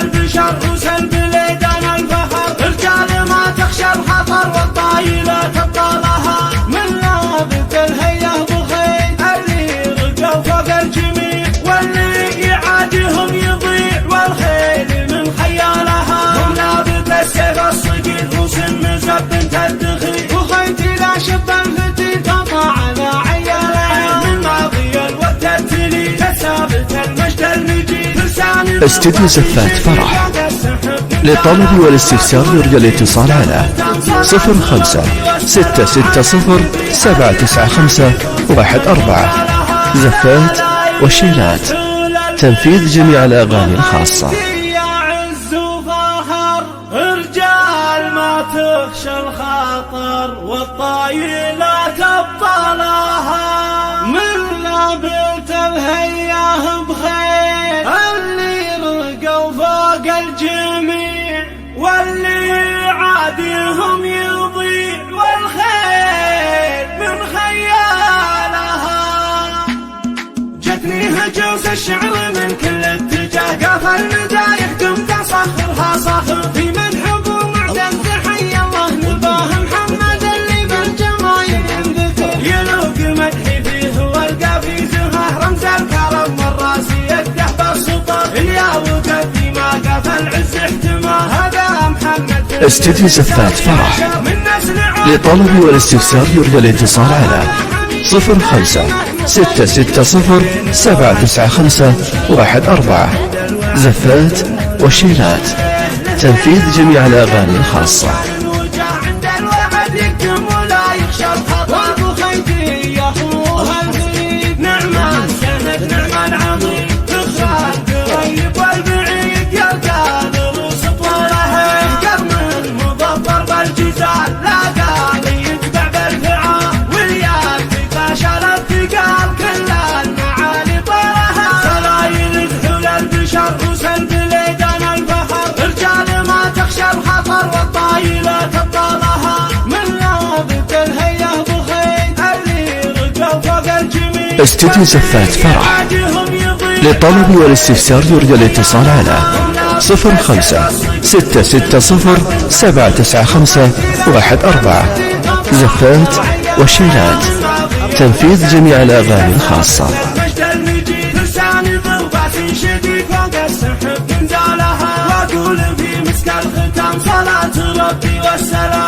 البشر وسلب ليدان الفخر، رجال ما تخشى الخطر والطايلة تبقى لها، من لابد الهيئة بخير اللي رقوا فوق الجميع، واللي يعاديهم يضيع والخيل من خيالها، من لابد السيف الصقيل وسن زب تدخي، وخيتي لا شب الفتي تطع على عيالها، من ماضي الوقت التلي تثابت المجد المجيد. استديو زفات فرح. للطلب والاستفسار يرجى الاتصال على 05-660-795-14. زفات والشيلات، تنفيذ جميع الأغاني الخاصة. رجال ما تخشى الخطر والطايلة تبقى لها، من لابد الهيئة بخير اللي رقوا فوق الجميع، واللي عاديهم يضيع والخير من خيالها. جتني هجوس الشعر من كل اتجاه، قاف المدايح قمت اصخرها صخر، في مدح ابو معتز حي الله نباه محمد اللي بالجمايل ينذكر، يلوق مدحي فيه والقى في زهاه رمز الكرم والراسي يده بالسطر، يا وجدي ما قاف العز احتماه، هذا محمد استديو زفات فرح. للطلب والاستفسار يرجى الاتصال على 05-660-795-14. زفات والشيلات، تنفيذ جميع الأغاني الخاصة. وسلب ليدان الفخر، رجال ما تخشى الخطر والطايلة تبقى لها، من لابد الهيئة بخير اللي رقوا فوق الجميع. استديو زفات فرح. للطلب والاستفسار يرجى الاتصال على 05-660-795-14. زفات والشيلات، تنفيذ جميع الأغاني الخاصة. شديد فوق السحب انزالها، واقول في مسك الختام صلاة ربي والسلام.